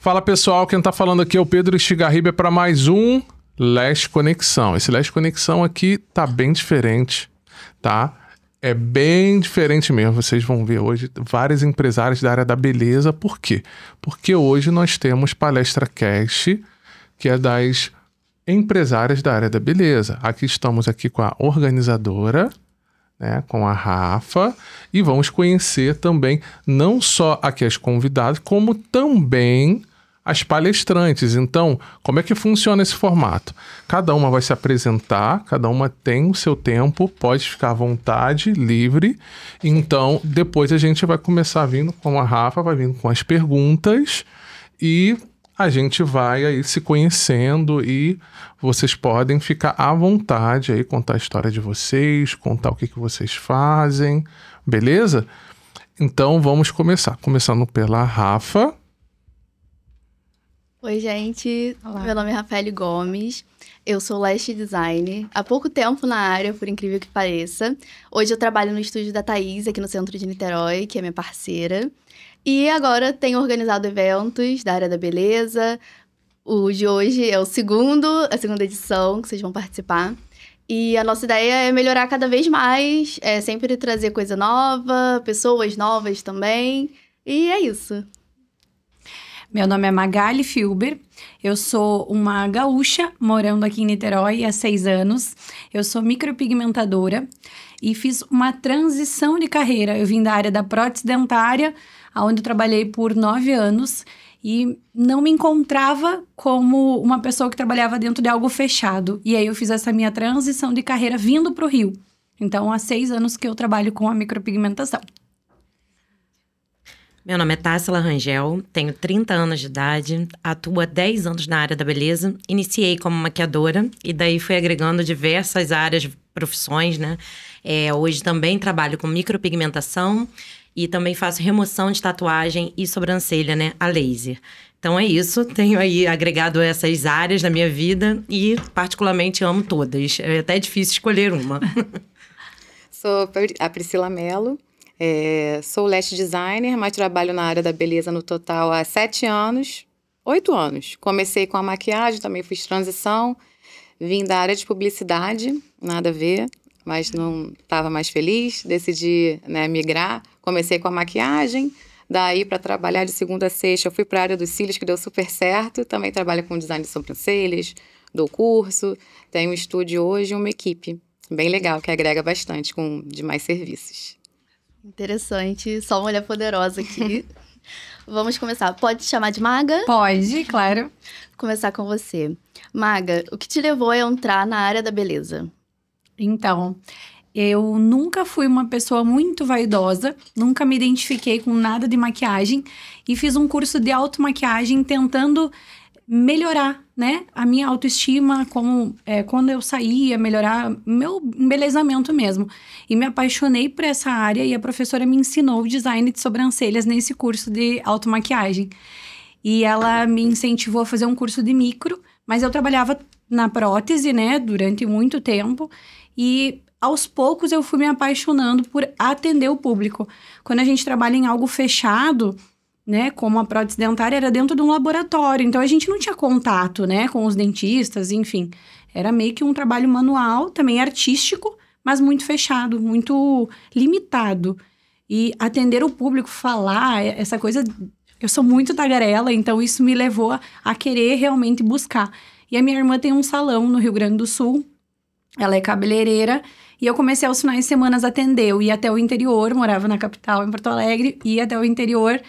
Fala pessoal, quem tá falando aqui é o Pedro Estigarribia para mais um Leste Conexão. Esse Leste Conexão aqui tá bem diferente, tá? É bem diferente mesmo. Vocês vão ver hoje vários empresários da área da beleza. Por quê? Porque hoje nós temos Palestra Cast, que é das empresárias da área da beleza. Aqui estamos aqui com a organizadora, né, com a Rafa, e vamos conhecer também não só aqui as convidadas, como também as palestrantes. Então, como é que funciona esse formato? Cada uma vai se apresentar, cada uma tem o seu tempo, pode ficar à vontade, livre. Então, depois a gente vai começar vindo com a Rafa, vai vindo com as perguntas e a gente vai aí se conhecendo e vocês podem ficar à vontade aí, contar a história de vocês, contar o que vocês fazem, beleza? Então, vamos começar. Começando pela Rafa. Oi, gente. Olá. Meu nome é Rafaele Gomes. Eu sou lash designer. Há pouco tempo na área, por incrível que pareça. Hoje eu trabalho no estúdio da Thaís, aqui no centro de Niterói, que é minha parceira. E agora tenho organizado eventos da área da beleza. O de hoje é a segunda edição que vocês vão participar. E a nossa ideia é melhorar cada vez mais, sempre trazer coisa nova, pessoas novas também. E é isso. Meu nome é Magali Filber, eu sou uma gaúcha morando aqui em Niterói há 6 anos. Eu sou micropigmentadora e fiz uma transição de carreira. Eu vim da área da prótese dentária, onde eu trabalhei por 9 anos e não me encontrava como uma pessoa que trabalhava dentro de algo fechado. E aí eu fiz essa minha transição de carreira vindo para o Rio. Então, há 6 anos que eu trabalho com a micropigmentação. Meu nome é Tássila Rangel, tenho 30 anos de idade, atuo há 10 anos na área da beleza. Iniciei como maquiadora e daí fui agregando diversas áreas, profissões, né? Hoje também trabalho com micropigmentação e também faço remoção de tatuagem e sobrancelha, né? A laser. Então é isso, tenho aí agregado essas áreas na minha vida e particularmente amo todas. É até difícil escolher uma. Sou a Priscila Mello. Sou lash designer, mas trabalho na área da beleza no total há 8 anos. Comecei com a maquiagem, também fiz transição, vim da área de publicidade, nada a ver, mas não estava mais feliz, decidi, né, migrar. Comecei com a maquiagem, daí para trabalhar de segunda a sexta, eu fui para a área dos cílios, que deu super certo. Também trabalho com design de sobrancelhas, dou curso, tenho um estúdio hoje e uma equipe bem legal, que agrega bastante com demais serviços. Interessante, só uma mulher poderosa aqui. Vamos começar. Pode te chamar de Maga? Pode, claro. Começar com você. Maga, o que te levou a entrar na área da beleza? Então, eu nunca fui uma pessoa muito vaidosa, nunca me identifiquei com nada de maquiagem e fiz um curso de automaquiagem tentando melhorar, né, a minha autoestima, quando eu saía, melhorar meu embelezamento mesmo. E me apaixonei por essa área e a professora me ensinou o design de sobrancelhas nesse curso de automaquiagem. E ela me incentivou a fazer um curso de micro, mas eu trabalhava na prótese, né, durante muito tempo e aos poucos eu fui me apaixonando por atender o público. Quando a gente trabalha em algo fechado, né, como a prótese dentária, era dentro de um laboratório, então a gente não tinha contato, né, com os dentistas, enfim. Era meio que um trabalho manual, também artístico, mas muito fechado, muito limitado. E atender o público, falar, essa coisa... Eu sou muito tagarela, então isso me levou a querer realmente buscar. E a minha irmã tem um salão no Rio Grande do Sul, ela é cabeleireira, e eu comecei aos finais de semana a atender. Eu ia até o interior, morava na capital, em Porto Alegre, ia até o interior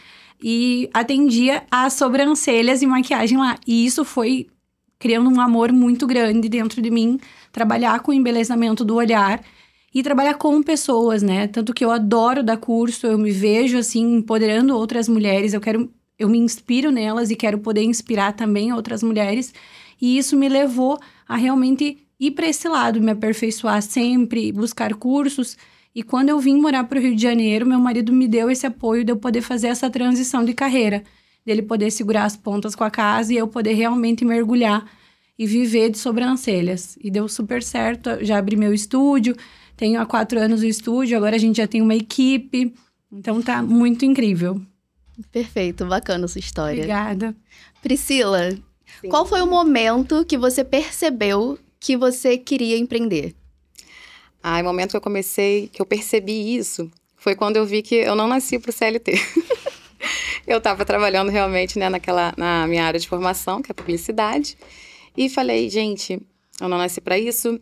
e atendia as sobrancelhas e maquiagem lá. E isso foi criando um amor muito grande dentro de mim, trabalhar com o embelezamento do olhar e trabalhar com pessoas, né? Tanto que eu adoro dar curso, eu me vejo, assim, empoderando outras mulheres, eu me inspiro nelas e quero poder inspirar também outras mulheres. E isso me levou a realmente ir para esse lado, me aperfeiçoar sempre, buscar cursos. E quando eu vim morar para o Rio de Janeiro, meu marido me deu esse apoio de eu poder fazer essa transição de carreira, dele poder segurar as pontas com a casa e eu poder realmente mergulhar e viver de sobrancelhas. E deu super certo, já abri meu estúdio, tenho há 4 anos o estúdio, agora a gente já tem uma equipe, então tá muito incrível. Perfeito, bacana a sua história. Obrigada. Priscila, Sim. qual foi o momento que você percebeu que você queria empreender? O momento que eu percebi isso, foi quando eu vi que eu não nasci para o CLT. Eu estava trabalhando realmente, né, na minha área de formação, que é publicidade, e falei, gente, eu não nasci para isso,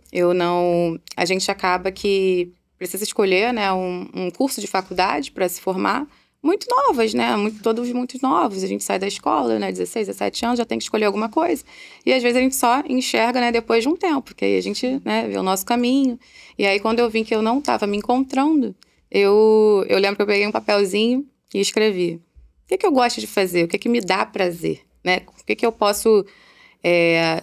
a gente acaba que precisa escolher, né, um curso de faculdade para se formar, muito novas, né, todos muito novos, a gente sai da escola, né, 16, 17 anos, já tem que escolher alguma coisa, e às vezes a gente só enxerga, né, depois de um tempo, porque aí a gente, né, vê o nosso caminho, e aí quando eu vi que eu não estava me encontrando, eu lembro que eu peguei um papelzinho e escrevi, o que eu gosto de fazer, o que me dá prazer, né, o que eu posso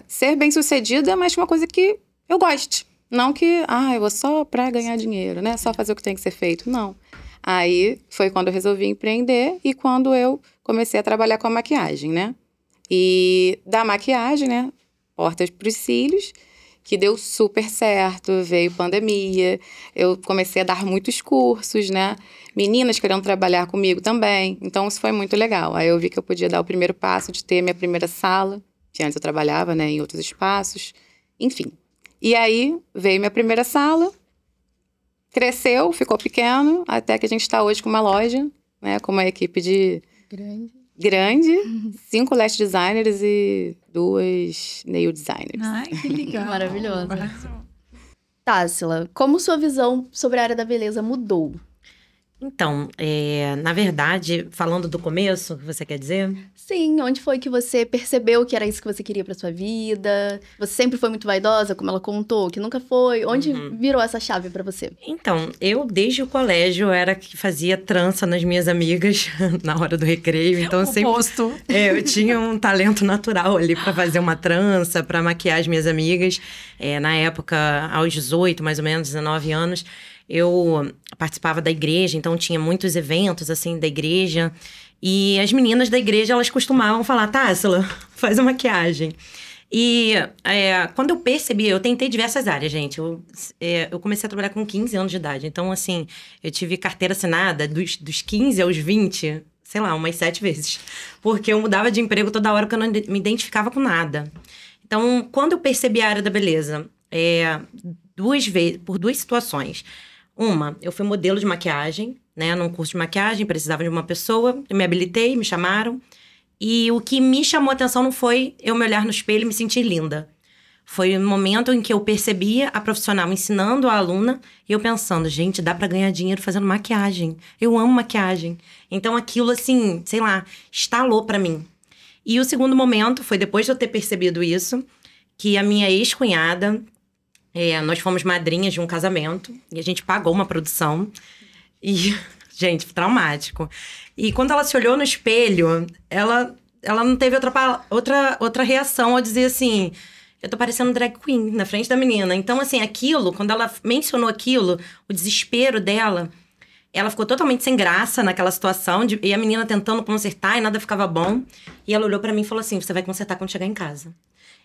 ser bem-sucedida, mas uma coisa que eu goste, não que, eu vou só para ganhar dinheiro, né, só fazer o que tem que ser feito, não. Aí foi quando eu resolvi empreender e quando eu comecei a trabalhar com a maquiagem, né? E da maquiagem, né? Portas para os cílios, que deu super certo, veio pandemia, eu comecei a dar muitos cursos, né? Meninas querendo trabalhar comigo também, então isso foi muito legal. Aí eu vi que eu podia dar o primeiro passo de ter minha primeira sala, que antes eu trabalhava, né, em outros espaços, enfim. E aí veio minha primeira sala, cresceu, ficou pequeno, até que a gente está hoje com uma loja, né, com uma equipe de grande 5 lash designers e 2 nail designers. Ai, que legal. Maravilhoso. Tássila, como sua visão sobre a área da beleza mudou? Então, na verdade, falando do começo, que você quer dizer? Sim, onde foi que você percebeu que era isso que você queria pra sua vida? Você sempre foi muito vaidosa, como ela contou, que nunca foi? Onde virou essa chave pra você? Então, eu desde o colégio era que fazia trança nas minhas amigas na hora do recreio, então eu sempre... Oposto. eu tinha um talento natural ali pra fazer uma trança, pra maquiar as minhas amigas. Na época, aos 18, mais ou menos, 19 anos, eu participava da igreja, então tinha muitos eventos, assim, da igreja. E as meninas da igreja, elas costumavam falar, Tássila, faz a maquiagem. E quando eu percebi, eu tentei diversas áreas, gente. Eu comecei a trabalhar com 15 anos de idade. Então, assim, eu tive carteira assinada dos 15 aos 20, sei lá, umas 7 vezes. Porque eu mudava de emprego toda hora, porque eu não me identificava com nada. Então, quando eu percebi a área da beleza, por 2 situações. Uma, eu fui modelo de maquiagem, né? Num curso de maquiagem, precisava de uma pessoa. Eu me habilitei, me chamaram. E o que me chamou a atenção não foi eu me olhar no espelho e me sentir linda. Foi o momento em que eu percebia a profissional ensinando a aluna e eu pensando, gente, dá pra ganhar dinheiro fazendo maquiagem. Eu amo maquiagem. Então aquilo, assim, sei lá, estalou pra mim. E o segundo momento foi depois de eu ter percebido isso, que a minha ex-cunhada... nós fomos madrinhas de um casamento e a gente pagou uma produção e, gente, traumático. E quando ela se olhou no espelho, ela não teve outra reação ao dizer assim, eu tô parecendo drag queen na frente da menina. Então, assim, aquilo, quando ela mencionou aquilo, o desespero dela, ela ficou totalmente sem graça naquela situação e a menina tentando consertar e nada ficava bom. E ela olhou pra mim e falou assim, você vai consertar quando chegar em casa.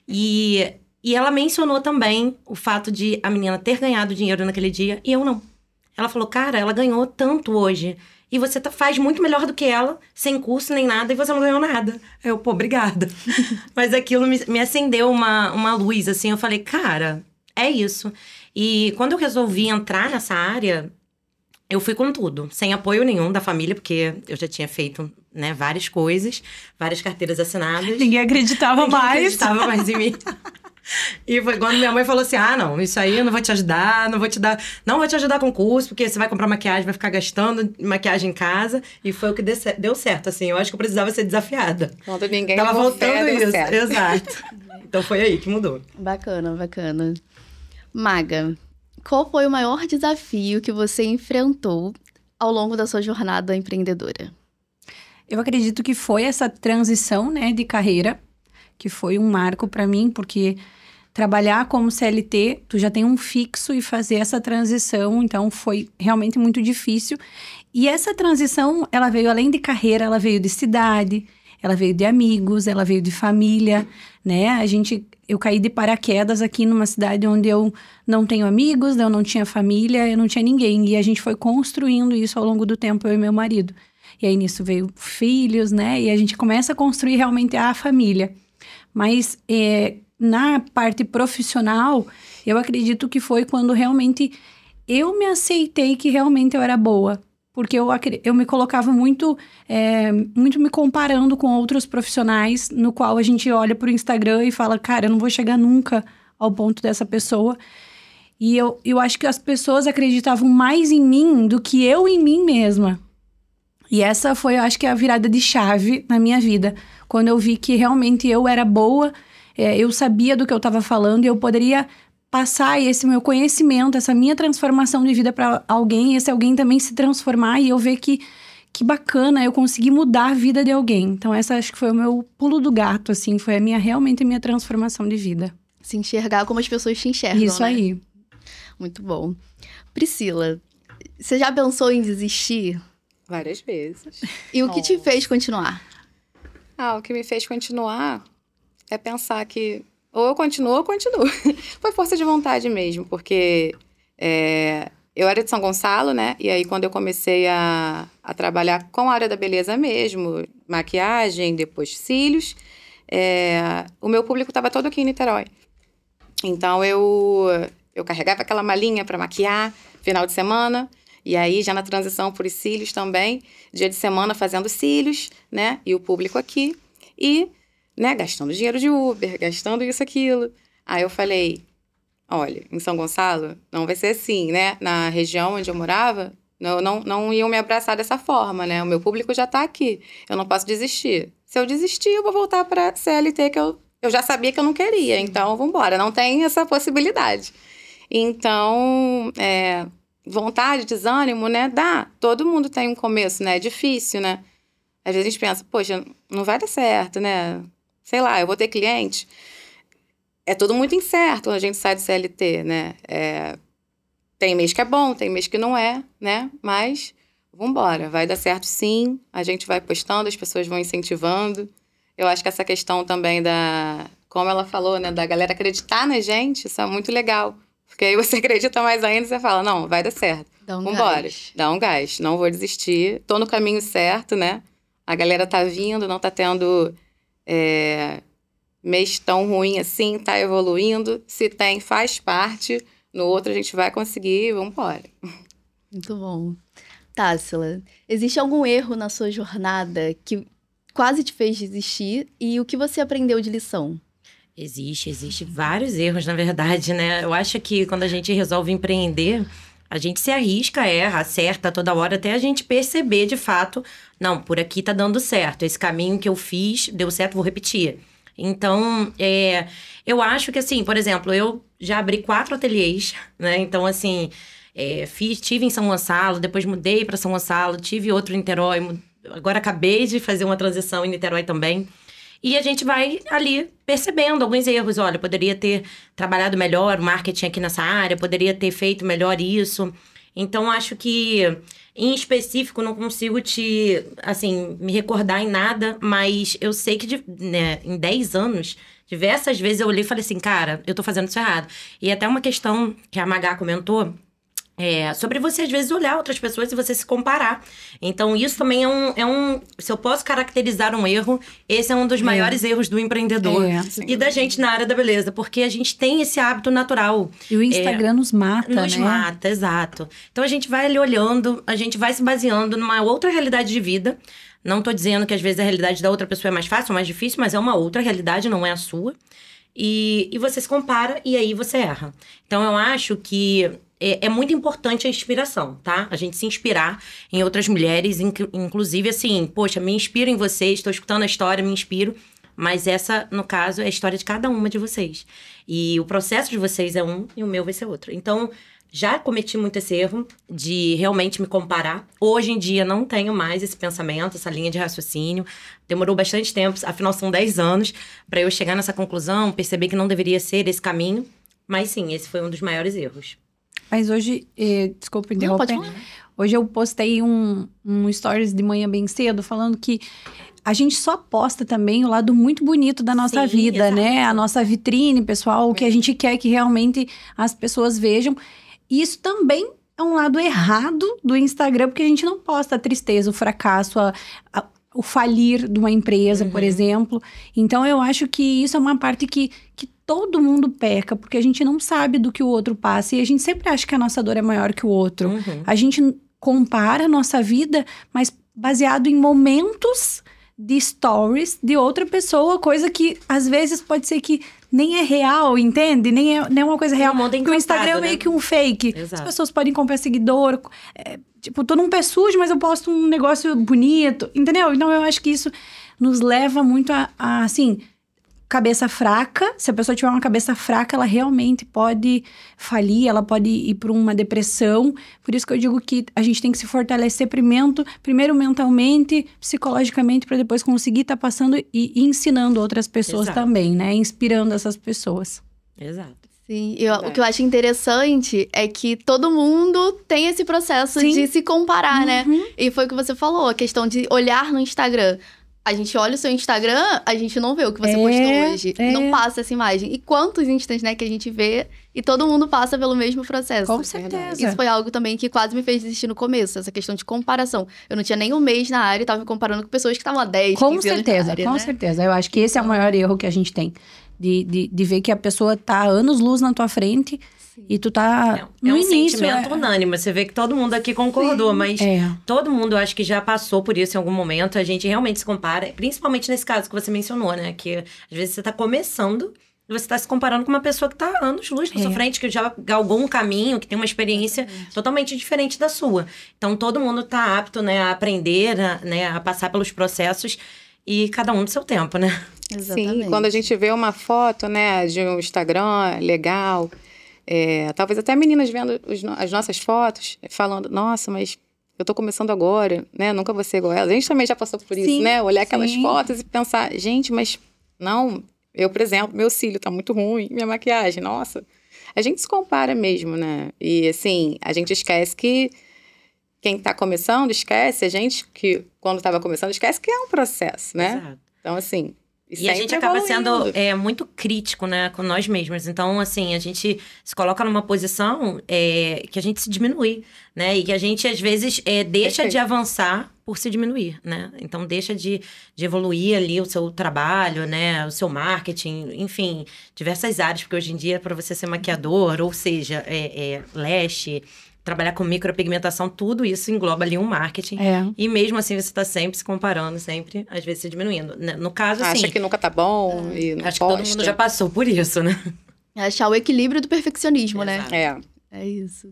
E ela mencionou também o fato de a menina ter ganhado dinheiro naquele dia e eu não. Ela falou, cara, ela ganhou tanto hoje. E você faz muito melhor do que ela, sem curso nem nada, e você não ganhou nada. Eu, obrigada. Mas aquilo me acendeu uma luz, assim. Eu falei, cara, é isso. E quando eu resolvi entrar nessa área, eu fui com tudo. Sem apoio nenhum da família, porque eu já tinha feito, né, várias coisas. Várias carteiras assinadas. Ninguém acreditava mais. Ninguém acreditava mais em mim. E foi quando minha mãe falou assim, não, isso aí eu não vou te ajudar, não vou te ajudar com curso, porque você vai comprar maquiagem, vai ficar gastando maquiagem em casa. E foi o que deu certo, assim, eu acho que eu precisava ser desafiada. Quando ninguém tava voltando isso, certo. exato. Então foi aí que mudou. Bacana. Maga, qual foi o maior desafio que você enfrentou ao longo da sua jornada empreendedora? Eu acredito que foi essa transição, né, de carreira, que foi um marco para mim, porque trabalhar como CLT, tu já tem um fixo e fazer essa transição, então foi realmente muito difícil. E essa transição, ela veio além de carreira, ela veio de cidade, ela veio de amigos, ela veio de família, né? Eu caí de paraquedas aqui numa cidade onde eu não tenho amigos, eu não tinha família, eu não tinha ninguém. E a gente foi construindo isso ao longo do tempo, eu e meu marido. E aí, nisso veio filhos, né? E a gente começa a construir realmente a família. Mas na parte profissional, eu acredito que foi quando realmente eu me aceitei que realmente eu era boa. Porque eu me colocava muito me comparando com outros profissionais, no qual a gente olha pro Instagram e fala, cara, eu não vou chegar nunca ao ponto dessa pessoa. E eu acho que as pessoas acreditavam mais em mim do que eu em mim mesma. E essa foi, eu acho que a virada de chave na minha vida. Quando eu vi que realmente eu era boa, eu sabia do que eu estava falando e eu poderia passar esse meu conhecimento, essa minha transformação de vida para alguém, esse alguém também se transformar e eu ver que bacana, eu consegui mudar a vida de alguém. Então essa acho que foi o meu pulo do gato, assim, foi realmente a minha transformação de vida. Se enxergar como as pessoas te enxergam, Isso né? aí. Muito bom. Priscila, você já pensou em desistir? Várias vezes. E o que te fez continuar? O que me fez continuar é pensar que ou eu continuo ou eu continuo. Foi força de vontade mesmo, porque eu era de São Gonçalo, né? E aí, quando eu comecei a trabalhar com a área da beleza mesmo, maquiagem, depois cílios, o meu público estava todo aqui em Niterói. Então, eu carregava aquela malinha para maquiar, final de semana, e aí já na transição por cílios também, dia de semana fazendo cílios, né? E o público aqui, e, né, gastando dinheiro de Uber, gastando isso, aquilo. Aí eu falei, olha, em São Gonçalo não vai ser assim, né? Na região onde eu morava, não iam me abraçar dessa forma, né? O meu público já tá aqui, eu não posso desistir. Se eu desistir, eu vou voltar para CLT, que eu já sabia que eu não queria, então vamos embora, não tem essa possibilidade. Então, vontade, desânimo, né? Dá, todo mundo tem um começo, né? É difícil, né? Às vezes a gente pensa, poxa, não vai dar certo, né? Sei lá, eu vou ter cliente. É tudo muito incerto quando a gente sai do CLT, né? Tem mês que é bom, tem mês que não é, né? Mas vambora, vai dar certo sim, a gente vai postando, as pessoas vão incentivando. Eu acho que essa questão também como ela falou, né? Da galera acreditar na gente, isso é muito legal. Porque aí você acredita mais ainda e você fala, não, vai dar certo. Vambora, dá um gás, não vou desistir, tô no caminho certo, né? A galera tá vindo, não tá tendo mês tão ruim assim, tá evoluindo. Se tem, faz parte. No outro a gente vai conseguir, vambora. Muito bom. Tássila, existe algum erro na sua jornada que quase te fez desistir? E o que você aprendeu de lição? Existe vários erros, na verdade, né? Eu acho que quando a gente resolve empreender, a gente se arrisca, erra, acerta toda hora, até a gente perceber, de fato, não, por aqui tá dando certo. Esse caminho que eu fiz deu certo, vou repetir. Então, eu acho que, assim, por exemplo, eu já abri 4 ateliês, né? Então, assim, tive em São Gonçalo, depois mudei para São Gonçalo, tive outro em Niterói, agora acabei de fazer uma transição em Niterói também. E a gente vai ali percebendo alguns erros. Olha, poderia ter trabalhado melhor o marketing aqui nessa área, poderia ter feito melhor isso. Então, acho que, em específico, não consigo me recordar em nada, mas eu sei que, em 10 anos, diversas vezes eu olhei e falei assim, cara, eu tô fazendo isso errado. E até uma questão que a Magá comentou, sobre você, às vezes, olhar outras pessoas e você se comparar. Então, isso também se eu posso caracterizar um erro, esse é um dos maiores erros do empreendedor e da gente na área da beleza, porque a gente tem esse hábito natural. E o Instagram nos mata, né? Nos mata, exato. Então, a gente vai ali olhando, a gente vai se baseando numa outra realidade de vida. Não tô dizendo que, às vezes, a realidade da outra pessoa é mais fácil ou mais difícil, mas é uma outra realidade, não é a sua. E você se compara e aí você erra. Então, eu acho que é muito importante a inspiração, tá? A gente se inspirar em outras mulheres, inclusive assim, poxa, me inspiro em vocês, estou escutando a história, me inspiro. Mas essa, no caso, é a história de cada uma de vocês. E o processo de vocês é um e o meu vai ser outro. Então, já cometi muito esse erro de realmente me comparar. Hoje em dia, não tenho mais esse pensamento, essa linha de raciocínio. Demorou bastante tempo, afinal são 10 anos, para eu chegar nessa conclusão, perceber que não deveria ser esse caminho. Mas sim, esse foi um dos maiores erros. Mas hoje, desculpa interromper, hoje eu postei um stories de manhã bem cedo, falando que a gente só posta também o lado muito bonito da nossa vida, exato, né? A nossa vitrine, pessoal, o que a gente quer que realmente as pessoas vejam. E isso também é um lado errado do Instagram, porque a gente não posta a tristeza, o fracasso, o falir de uma empresa, por exemplo. Então, eu acho que isso é uma parte que todo mundo peca, porque a gente não sabe do que o outro passa. E a gente sempre acha que a nossa dor é maior que o outro. A gente compara a nossa vida, mas baseado em momentos de stories de outra pessoa, coisa que às vezes pode ser que nem é real, entende? Nem é uma coisa real. Porque o Instagram é meio que um fake. Exato. As pessoas podem comprar seguidor. Tipo, tô num pé sujo, mas eu posto um negócio bonito, entendeu? Então, eu acho que isso nos leva muito a assim, cabeça fraca. Se a pessoa tiver uma cabeça fraca, ela realmente pode falir, ela pode ir para uma depressão. Por isso que eu digo que a gente tem que se fortalecer primeiro mentalmente, psicologicamente, para depois conseguir estar passando e ensinando outras pessoas também, né? Inspirando essas pessoas. Exato. Sim, o que eu acho interessante é que todo mundo tem esse processo de se comparar, né? E foi o que você falou, a questão de olhar no Instagram. A gente olha o seu Instagram, a gente não vê o que você postou hoje. Não passa essa imagem. E quantos instas, né, que a gente vê e todo mundo passa pelo mesmo processo. Com certeza. Isso foi algo também que quase me fez desistir no começo, essa questão de comparação. Eu não tinha nem um mês na área e tava me comparando com pessoas que estavam há 10, 15 anos na área, com certeza. Eu acho que esse é o maior erro que a gente tem. De ver que a pessoa tá anos-luz na tua frente e tu tá no início. Sentimento unânime. Você vê que todo mundo aqui concordou, mas todo mundo, eu acho que já passou por isso em algum momento. A gente realmente se compara, principalmente nesse caso que você mencionou, né? Que às vezes você tá começando e você tá se comparando com uma pessoa que tá anos-luz na sua frente, que já galgou um caminho, que tem uma experiência totalmente diferente da sua. Então, todo mundo tá apto, né, a aprender, né, a passar pelos processos e cada um do seu tempo, né? Exatamente. Sim, quando a gente vê uma foto, né, de um Instagram legal, talvez até meninas vendo as nossas fotos, falando, nossa, mas eu tô começando agora, né, nunca vou ser igual ela. A gente também já passou por isso, né, olhar aquelas fotos e pensar, gente, mas não, eu, por exemplo, meu cílio tá muito ruim, minha maquiagem, nossa. A gente se compara mesmo, né, e assim, a gente esquece que quem tá começando, esquece, a gente que quando tava começando, esquece que é um processo, né. Exato. Então, assim... E a gente acaba sendo muito crítico, né, com nós mesmos. Então, assim, a gente se coloca numa posição que a gente se diminui, né? E que a gente, às vezes, deixa de avançar por se diminuir, né? Então, deixa de evoluir ali o seu trabalho, né? O seu marketing, enfim, diversas áreas. Porque hoje em dia, para você ser maquiador, ou seja, lash... trabalhar com micropigmentação, tudo isso engloba ali um marketing. E mesmo assim, você está sempre se comparando, sempre, às vezes, se diminuindo. No caso, assim... Acha que nunca tá bom e não acho que todo mundo já passou por isso, né? Achar o equilíbrio do perfeccionismo, né? É isso.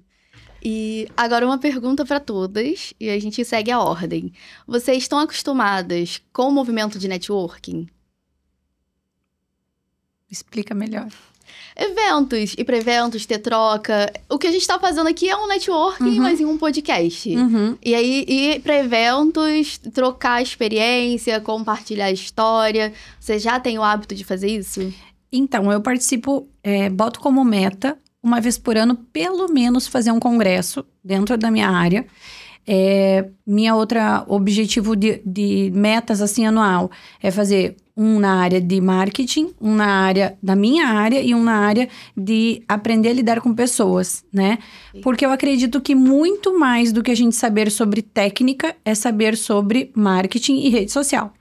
E agora uma pergunta para todas, e a gente segue a ordem. Vocês estão acostumadas com o movimento de networking? Explica melhor. Eventos, ir para eventos, ter troca. O que a gente tá fazendo aqui é um networking, mas em um podcast. E aí, ir para eventos, trocar experiência, compartilhar história. Você já tem o hábito de fazer isso? Então, eu participo, boto como meta, uma vez por ano, pelo menos fazer um congresso dentro da minha área. Minha outra objetivo de metas, assim, anual, é fazer um na área de marketing, um na área da minha área e um na área de aprender a lidar com pessoas, né? Porque eu acredito que muito mais do que a gente saber sobre técnica é saber sobre marketing e rede social.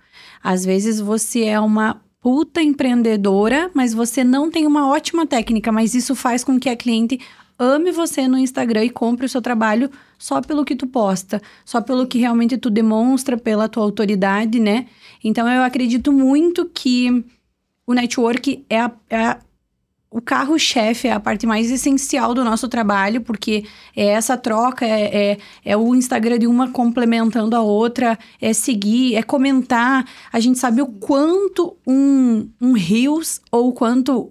Às vezes você é uma puta empreendedora, mas você não tem uma ótima técnica, mas isso faz com que a cliente ame você no Instagram e compre o seu trabalho só pelo que tu posta, só pelo que realmente tu demonstra, pela tua autoridade, né? Então, eu acredito muito que o network o carro-chefe, é a parte mais essencial do nosso trabalho, porque é essa troca, é o Instagram de uma complementando a outra, é seguir, é comentar. A gente sabe o quanto um Reels ou quanto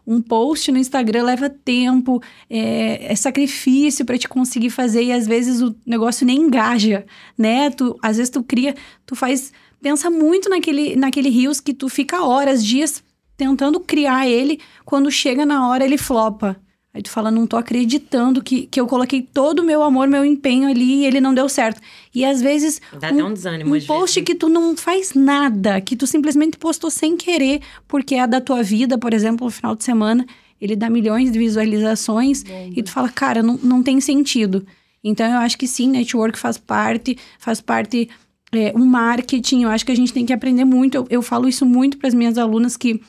um post no Instagram leva tempo, é sacrifício para te conseguir fazer e às vezes o negócio nem engaja, né? Às vezes pensa muito naquele Reels que tu fica horas, dias tentando criar ele, quando chega na hora ele flopa. Aí tu fala, não tô acreditando que eu coloquei todo o meu amor, meu empenho ali e ele não deu certo. E às vezes... Dá até um desânimo, às post vezes. que tu não faz nada, que tu simplesmente postou sem querer, porque é da tua vida, por exemplo, no final de semana, ele dá milhões de visualizações e tu fala, cara, não tem sentido. Então, eu acho que sim, network faz parte o marketing, eu acho que a gente tem que aprender muito. Eu falo isso muito para as minhas alunas, que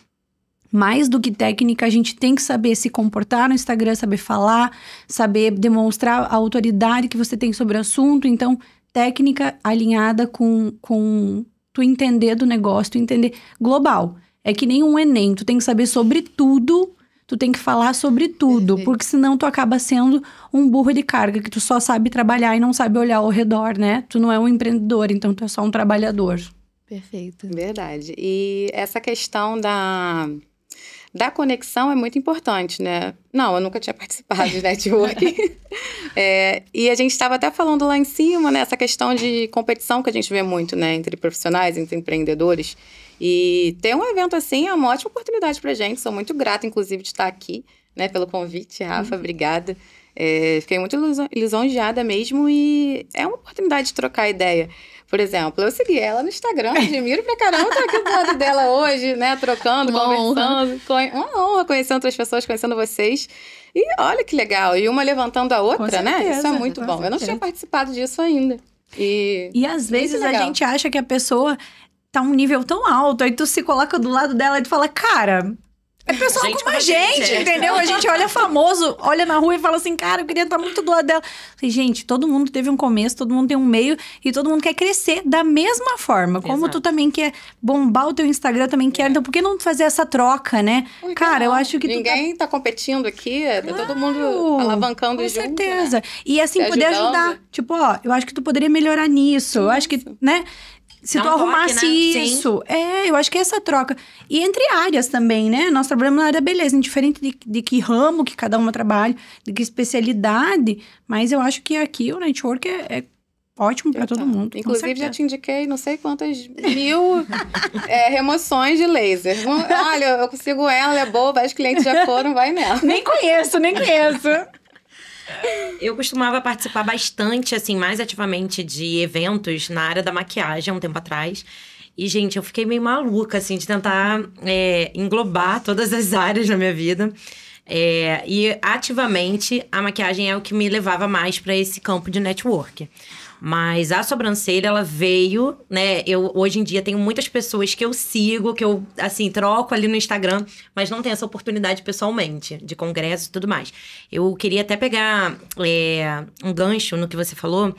mais do que técnica, a gente tem que saber se comportar no Instagram, saber falar, saber demonstrar a autoridade que você tem sobre o assunto. Então, técnica alinhada com tu entender do negócio, tu entender global. É que nem um Enem, tu tem que saber sobre tudo, tu tem que falar sobre tudo, porque senão tu acaba sendo um burro de carga, que tu só sabe trabalhar e não sabe olhar ao redor, né? Tu não é um empreendedor, então tu é só um trabalhador. Perfeito. Verdade. E essa questão da conexão é muito importante, né? Não, eu nunca tinha participado de networking. E a gente estava até falando lá em cima, né? Essa questão de competição que a gente vê muito, né? Entre profissionais, entre empreendedores. E ter um evento assim é uma ótima oportunidade pra gente. Sou muito grata, inclusive, de estar aqui, né? Pelo convite, Rafa. Obrigada. Fiquei muito lisonjeada mesmo e é uma oportunidade de trocar ideia. Por exemplo, eu segui ela no Instagram, admiro pra caramba estar aqui do lado dela hoje, né? Trocando, conversando. Uma honra conhecendo outras pessoas, conhecendo vocês. E olha que legal. E uma levantando a outra, né? Isso é muito bom. Eu não tinha participado disso ainda. E às vezes a gente acha que a pessoa tá um nível tão alto, aí tu se coloca do lado dela e tu fala, cara, é pessoa como a gente, entendeu? A gente olha famoso, olha na rua e fala assim, cara, eu queria estar muito do lado dela. Assim, gente, todo mundo teve um começo, todo mundo tem um meio e todo mundo quer crescer da mesma forma. Como tu também quer bombar o teu Instagram, também quer. Então, por que não fazer essa troca, né? Porque cara, eu acho que ninguém tá competindo aqui, todo mundo alavancando junto. Com certeza. Né? E assim, te poder ajudando. ajudar. Tipo, ó, eu acho que tu poderia melhorar nisso. Eu acho que, né? Se tu arrumasse isso. Eu acho que é essa troca. E entre áreas também, né? Nós trabalhamos na área da beleza, indiferente de que ramo que cada uma trabalha, de que especialidade. Mas eu acho que aqui o network é ótimo para todo mundo. Inclusive, já te indiquei não sei quantas mil remoções de laser. Olha, eu consigo ela, é boa, vários clientes já foram, vai nela. Nem conheço. Eu costumava participar bastante, assim, mais ativamente de eventos na área da maquiagem há um tempo atrás. E, gente, eu fiquei meio maluca, assim, de tentar englobar todas as áreas da minha vida. E, ativamente, a maquiagem é o que me levava mais para esse campo de network. Mas a sobrancelha, ela veio, né? Eu, hoje em dia, tenho muitas pessoas que eu sigo, que eu, assim, troco ali no Instagram, mas não tenho essa oportunidade pessoalmente, de congresso e tudo mais. Eu queria até pegar um gancho no que você falou,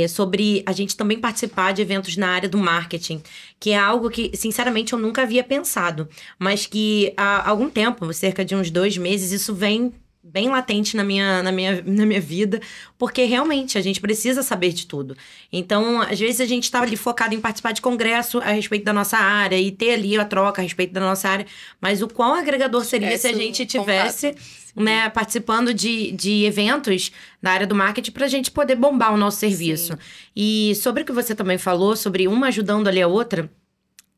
sobre a gente também participar de eventos na área do marketing, que é algo que, sinceramente, eu nunca havia pensado, mas que há algum tempo, cerca de uns 2 meses, isso vem bem latente na minha vida, porque realmente a gente precisa saber de tudo. Então, às vezes a gente estava ali focado em participar de congresso a respeito da nossa área e ter ali a troca a respeito da nossa área, mas o quão agregador seria se a gente tivesse, né, participando de eventos na área do marketing para a gente poder bombar o nosso serviço. Sim. E sobre o que você também falou, sobre uma ajudando ali a outra,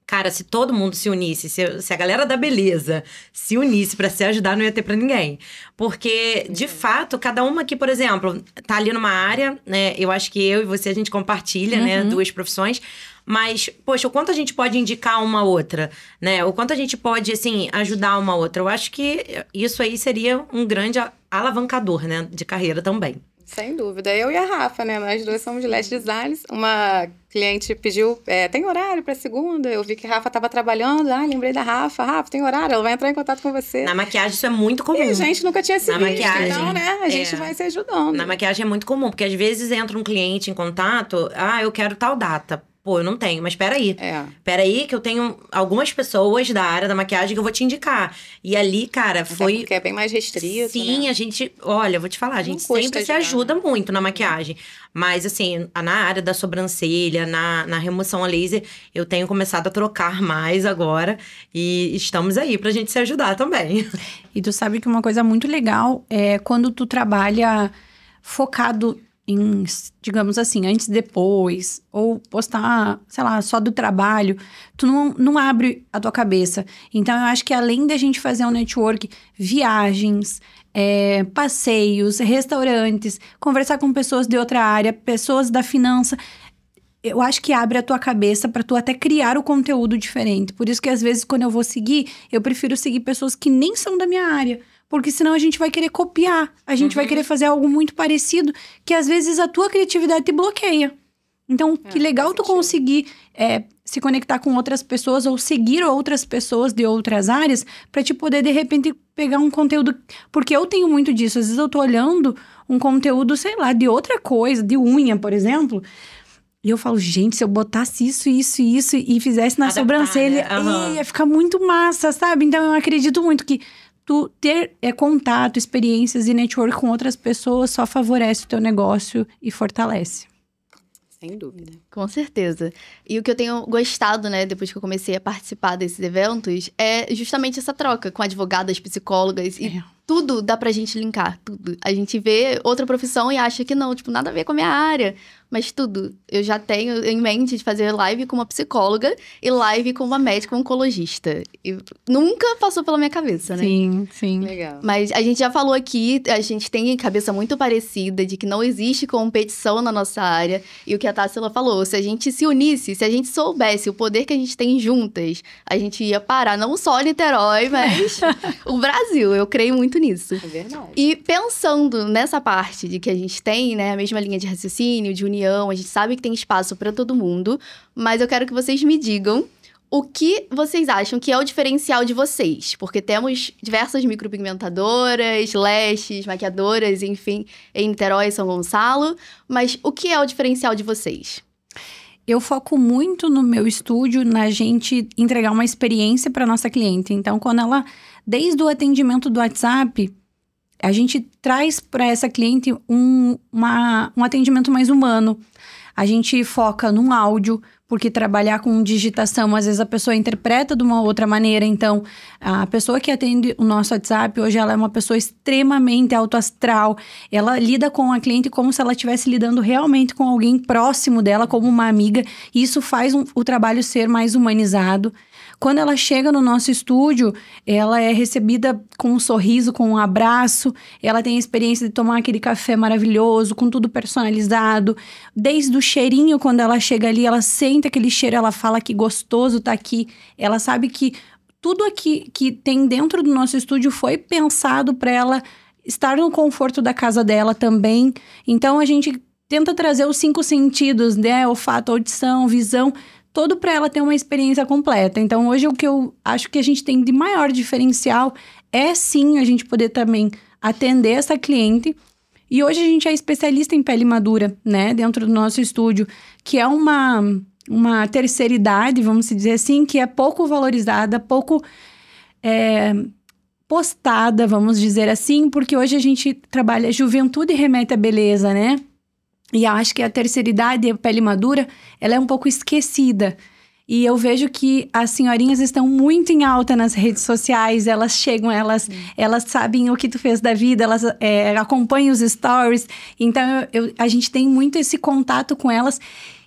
cara, se todo mundo se unisse, se a galera da beleza se unisse pra se ajudar, não ia ter pra ninguém. Porque, de fato, cada uma aqui, por exemplo, tá ali numa área, né? Eu acho que eu e você, a gente compartilha, né? 2 profissões. Mas, poxa, o quanto a gente pode indicar uma outra, né? O quanto a gente pode, assim, ajudar uma outra. Eu acho que isso aí seria um grande alavancador, né? De carreira também. Sem dúvida. Eu e a Rafa, né? Nós 2 somos de Lash Designs. Uma cliente pediu, tem horário para segunda? Eu vi que a Rafa estava trabalhando. Lembrei da Rafa. Rafa, tem horário? Ela vai entrar em contato com você. Na maquiagem isso é muito comum. E a gente nunca tinha se visto. Maquiagem, então, né? A gente vai se ajudando. Na maquiagem é muito comum, porque às vezes entra um cliente em contato. eu quero tal data. Pô, eu não tenho, mas peraí. Peraí que eu tenho algumas pessoas da área da maquiagem que eu vou te indicar. E ali, cara, foi... Porque é bem mais restrito, Sim, né? A gente... Olha, eu vou te falar, a gente sempre se ajuda muito na maquiagem. Mas, assim, na área da sobrancelha, na remoção a laser, eu tenho começado a trocar mais agora. E estamos aí pra gente se ajudar também. E tu sabe que uma coisa muito legal é quando tu trabalha focado em, digamos assim, antes e depois, ou postar, sei lá, só do trabalho, tu não abre a tua cabeça. Então, eu acho que além da gente fazer um network, viagens, passeios, restaurantes, conversar com pessoas de outra área, pessoas da finança, eu acho que abre a tua cabeça para tu até criar o conteúdo diferente. Por isso que às vezes quando eu vou seguir, eu prefiro seguir pessoas que nem são da minha área. Porque senão a gente vai querer copiar. A gente vai querer fazer algo muito parecido, que às vezes a tua criatividade te bloqueia. Então, que legal tu conseguir se conectar com outras pessoas ou seguir outras pessoas de outras áreas para te poder, de repente, pegar um conteúdo. Porque eu tenho muito disso. Às vezes eu tô olhando um conteúdo, sei lá, de outra coisa, de unha, por exemplo. E eu falo, gente, se eu botasse isso e fizesse na sobrancelha, ia ficar muito massa, sabe? Então, eu acredito muito que tu ter contato, experiências e network com outras pessoas só favorece o teu negócio e fortalece. Sem dúvida. Com certeza. E o que eu tenho gostado, né, depois que eu comecei a participar desses eventos, é justamente essa troca com advogadas, psicólogas e tudo dá pra gente linkar, tudo. A gente vê outra profissão e acha que não, tipo, nada a ver com a minha área. Mas tudo. Eu já tenho em mente de fazer live com uma psicóloga e live com uma médica oncologista. E nunca passou pela minha cabeça, né? Sim, sim. Legal. Mas a gente já falou aqui, a gente tem cabeça muito parecida de que não existe competição na nossa área. E o que a Tássila falou, se a gente se unisse, se a gente soubesse o poder que a gente tem juntas, a gente ia parar não só Niterói, mas o Brasil. Eu creio muito nisso. É verdade. E pensando nessa parte de que a gente tem, né, a mesma linha de raciocínio, de união, a gente sabe que tem espaço para todo mundo, mas eu quero que vocês me digam o que vocês acham que é o diferencial de vocês? Porque temos diversas micropigmentadoras, lashes, maquiadoras, enfim, em Niterói e São Gonçalo. Mas o que é o diferencial de vocês? Eu foco muito no meu estúdio, na gente entregar uma experiência para nossa cliente. Então, quando ela, desde o atendimento do WhatsApp, a gente traz para essa cliente um atendimento mais humano. A gente foca num áudio, porque trabalhar com digitação, às vezes a pessoa interpreta de uma outra maneira. Então, a pessoa que atende o nosso WhatsApp, hoje ela é uma pessoa extremamente autoastral. Ela lida com a cliente como se ela estivesse lidando realmente com alguém próximo dela, como uma amiga. E isso faz o trabalho ser mais humanizado. Quando ela chega no nosso estúdio, ela é recebida com um sorriso, com um abraço. Ela tem a experiência de tomar aquele café maravilhoso, com tudo personalizado. Desde o cheirinho, quando ela chega ali, ela sente aquele cheiro, ela fala que gostoso tá aqui. Ela sabe que tudo aqui que tem dentro do nosso estúdio foi pensado para ela estar no conforto da casa dela também. Então, a gente tenta trazer os 5 sentidos, né? Olfato, audição, visão, todo para ela ter uma experiência completa. Então, hoje o que eu acho que a gente tem de maior diferencial é sim a gente poder também atender essa cliente. E hoje a gente é especialista em pele madura, né? Dentro do nosso estúdio, que é uma terceira idade, vamos dizer assim, que é pouco valorizada, pouco postada, vamos dizer assim, porque hoje a gente trabalha juventude e remete à beleza, né? E eu acho que a terceira idade, a pele madura, ela é um pouco esquecida. E eu vejo que as senhorinhas estão muito em alta nas redes sociais. Elas chegam, elas sabem o que tu fez da vida, elas acompanham os stories. Então, a gente tem muito esse contato com elas.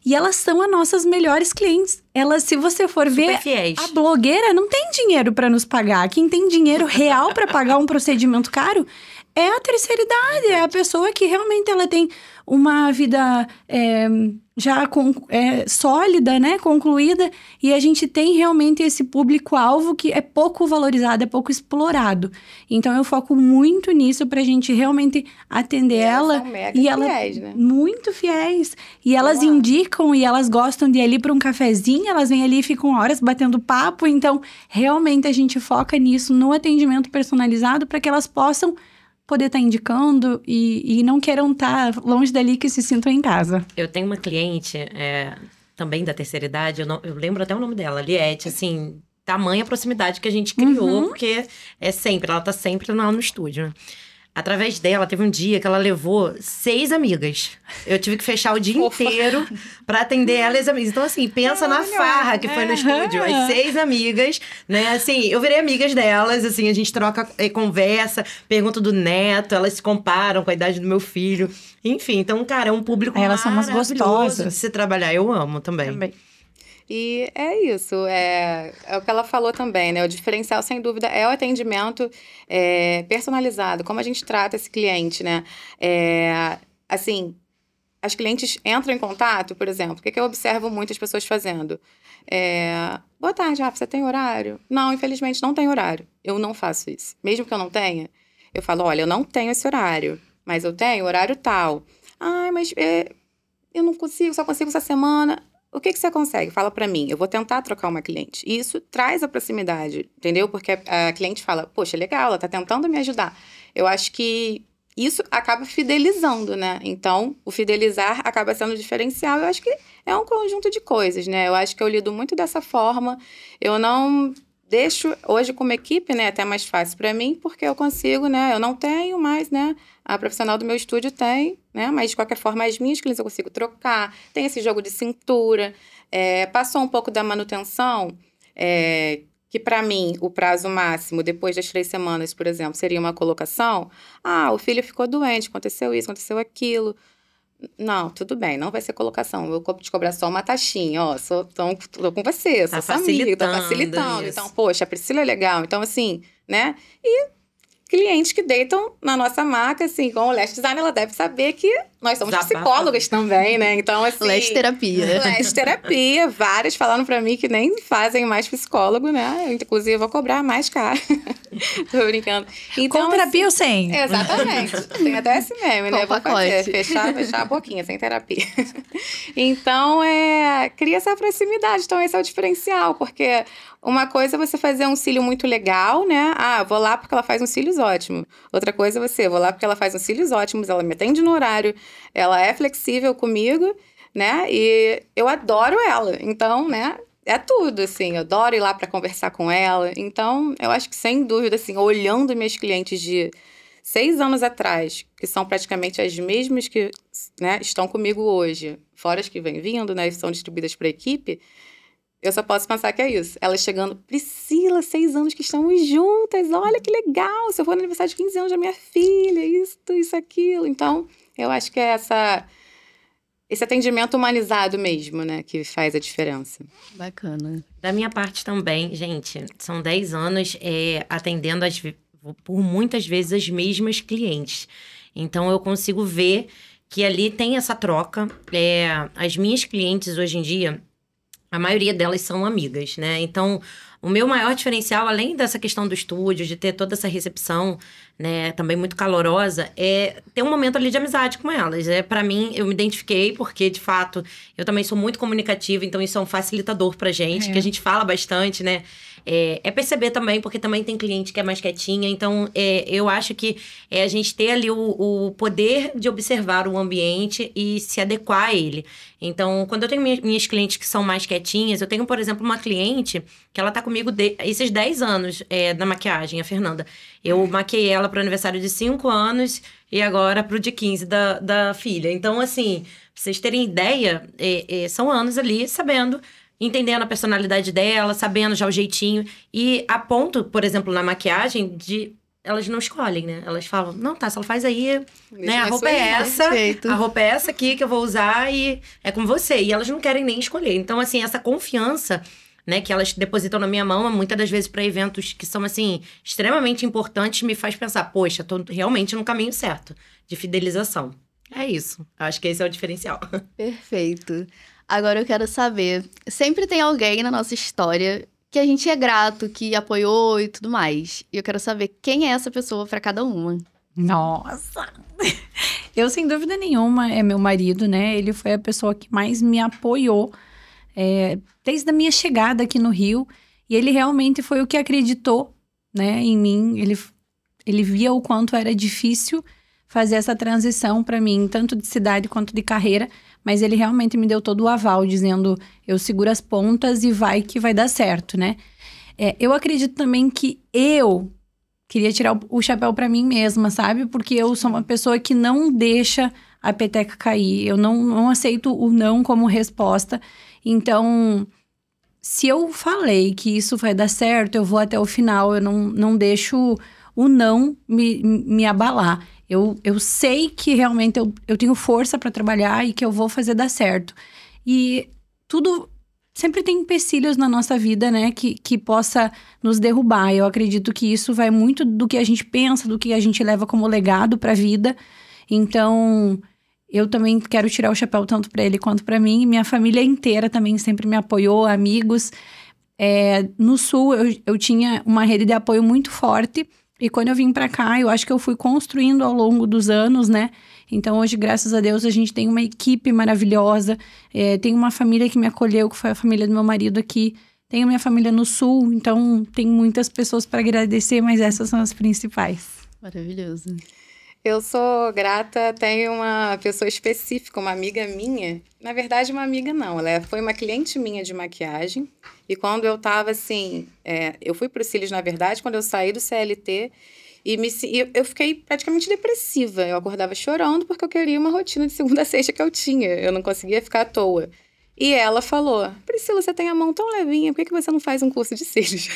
E elas são as nossas melhores clientes. Elas, se você for ver, fiéis. A blogueira não tem dinheiro para nos pagar. Quem tem dinheiro real para pagar um procedimento caro é a terceira idade. É a pessoa que realmente ela tem uma vida já sólida, né? Concluída. E a gente tem realmente esse público-alvo que é pouco valorizado, é pouco explorado. Então, eu foco muito nisso pra gente realmente atender ela. São mega fiéis, né? Muito fiéis. E elas indicam e elas gostam de ir ali para um cafezinho, elas vêm ali e ficam horas batendo papo. Então, realmente a gente foca nisso, no atendimento personalizado, para que elas possam poder estar indicando e não queiram estar longe dali, que se sintam em casa. Eu tenho uma cliente, também da terceira idade, eu lembro até o nome dela, Liette, assim, tamanha proximidade que a gente criou, porque ela tá sempre lá no estúdio, né? Através dela, teve um dia que ela levou 6 amigas. Eu tive que fechar o dia inteiro pra atender ela e as amigas. Então, assim, pensa na farra que foi no estúdio. As 6 amigas, né? Assim, eu virei amigas delas, assim, a gente troca conversa, pergunta do neto, elas se comparam com a idade do meu filho. Enfim, então, cara, é um público elas são umas gostosas de se trabalhar. Eu amo também. E é isso, é o que ela falou também, né? O diferencial, sem dúvida, é o atendimento personalizado, como a gente trata esse cliente, né? Assim, as clientes entram em contato, por exemplo, o que eu observo muitas pessoas fazendo? Boa tarde, Rafa, você tem horário? Não, infelizmente não tem horário. Eu não faço isso. Mesmo que eu não tenha, eu falo, olha, eu não tenho esse horário, mas eu tenho horário tal. Ai, mas eu não consigo, só consigo essa semana. O que você consegue? Fala pra mim. Eu vou tentar trocar uma cliente. E isso traz a proximidade, entendeu? Porque a cliente fala, poxa, legal, ela tá tentando me ajudar. Eu acho que isso acaba fidelizando, né? Então, o fidelizar acaba sendo diferencial. Eu acho que é um conjunto de coisas, né? Eu acho que eu lido muito dessa forma. Eu não deixo, hoje como equipe, né? Até mais fácil para mim, porque eu consigo, né? Eu não tenho mais, né? A profissional do meu estúdio tem, né? Mas, de qualquer forma, as minhas clientes eu consigo trocar. Tem esse jogo de cintura. Passou um pouco da manutenção, que para mim, o prazo máximo, depois das 3 semanas, por exemplo, seria uma colocação. O filho ficou doente, aconteceu isso, aconteceu aquilo. Não, tudo bem, não vai ser colocação. Eu vou te cobrar só uma taxinha, ó. Tô com você, sou sua amiga, tô facilitando. Isso. Então, poxa, a Priscila é legal. Então, assim, né? E clientes que deitam na nossa maca, assim, com o Lash Design, ela deve saber que nós somos psicólogas também, né? Então, assim... Lash terapia. Lash terapia. Várias falaram pra mim que nem fazem mais psicólogo, né? Eu, inclusive, vou cobrar mais caro. Tô brincando. Então, com terapia ou sem? Exatamente. Tem até esse meme, né? Vou fazer. Fechar a boquinha, sem terapia. Então, cria essa proximidade. Então, esse é o diferencial, porque uma coisa é você fazer um cílio muito legal, né? Vou lá porque ela faz uns cílios ótimos. Outra coisa é vou lá porque ela faz uns cílios ótimos, ela me atende no horário, ela é flexível comigo, né? E eu adoro ela. Então, né? É tudo, assim. Eu adoro ir lá para conversar com ela. Então, eu acho que, sem dúvida, assim, olhando minhas clientes de 6 anos atrás, que são praticamente as mesmas que, né, estão comigo hoje, fora as que vêm vindo, né? E são distribuídas para a equipe, eu só posso pensar que é isso. Elas chegando, Priscila, 6 anos que estamos juntas, olha que legal, se eu for no aniversário de 15 anos da minha filha, isso, aquilo. Então, eu acho que é esse atendimento humanizado mesmo, né, que faz a diferença. Bacana. Da minha parte também, gente, são 10 anos atendendo por muitas vezes as mesmas clientes. Então, eu consigo ver que ali tem essa troca. As minhas clientes, hoje em dia, a maioria delas são amigas, né? Então, o meu maior diferencial, além dessa questão do estúdio, de ter toda essa recepção, né, também muito calorosa, é ter um momento ali de amizade com elas. Para mim, eu me identifiquei porque, de fato, eu também sou muito comunicativa, então isso é um facilitador pra gente, que a gente fala bastante, né? Perceber também, porque também tem cliente que é mais quietinha. Então, eu acho que a gente ter ali o poder de observar o ambiente e se adequar a ele. Então, quando eu tenho minhas clientes que são mais quietinhas, eu tenho, por exemplo, uma cliente que ela tá comigo esses 10 anos na maquiagem, a Fernanda. Eu maquiei ela pro aniversário de 5 anos e agora pro de 15 da filha. Então, assim, pra vocês terem ideia, são anos ali entendendo a personalidade dela, sabendo já o jeitinho. E a ponto, por exemplo, na maquiagem, elas não escolhem, né? Elas falam, não, tá, se ela faz aí, né? A roupa é essa, a roupa é essa aqui que eu vou usar e é com você. E elas não querem nem escolher. Então, assim, essa confiança, né, que elas depositam na minha mão, muitas das vezes para eventos que são, assim, extremamente importantes, me faz pensar, poxa, tô realmente no caminho certo de fidelização. É isso. Acho que esse é o diferencial. Perfeito. Agora eu quero saber, sempre tem alguém na nossa história que a gente é grato, que apoiou e tudo mais. E eu quero saber quem é essa pessoa para cada uma. Nossa! Eu, sem dúvida nenhuma, é meu marido, né? Ele foi a pessoa que mais me apoiou desde a minha chegada aqui no Rio. E ele realmente foi o que acreditou, né, em mim. Ele via o quanto era difícil fazer essa transição para mim, tanto de cidade quanto de carreira. Mas ele realmente me deu todo o aval, dizendo, eu seguro as pontas e vai que vai dar certo, né? Eu acredito também que eu queria tirar o chapéu pra mim mesma, sabe? Porque eu sou uma pessoa que não deixa a peteca cair. Eu não aceito o não como resposta. Então, se eu falei que isso vai dar certo, eu vou até o final. Eu não deixo o não me abalar. Eu sei que realmente eu tenho força para trabalhar e que eu vou fazer dar certo. E tudo... Sempre tem empecilhos na nossa vida, né? Que possa nos derrubar. Eu acredito que isso vai muito do que a gente pensa, do que a gente leva como legado para a vida. Então, eu também quero tirar o chapéu tanto para ele quanto para mim. Minha família inteira também sempre me apoiou, amigos. No Sul, eu tinha uma rede de apoio muito forte. E quando eu vim para cá, eu acho que eu fui construindo ao longo dos anos, né? Então, hoje, graças a Deus, a gente tem uma equipe maravilhosa. Tem uma família que me acolheu, que foi a família do meu marido aqui. Tenho minha família no Sul, então tem muitas pessoas para agradecer, mas essas são as principais. Maravilhoso. Eu sou grata, tenho uma pessoa específica, uma amiga minha. Na verdade, uma amiga não, ela foi uma cliente minha de maquiagem. E quando eu tava assim, eu fui pro Cílios, na verdade, quando eu saí do CLT, e eu fiquei praticamente depressiva. Eu acordava chorando porque eu queria uma rotina de segunda a sexta que eu tinha. Eu não conseguia ficar à toa. E ela falou, Priscila, você tem a mão tão levinha, por que você não faz um curso de cílios?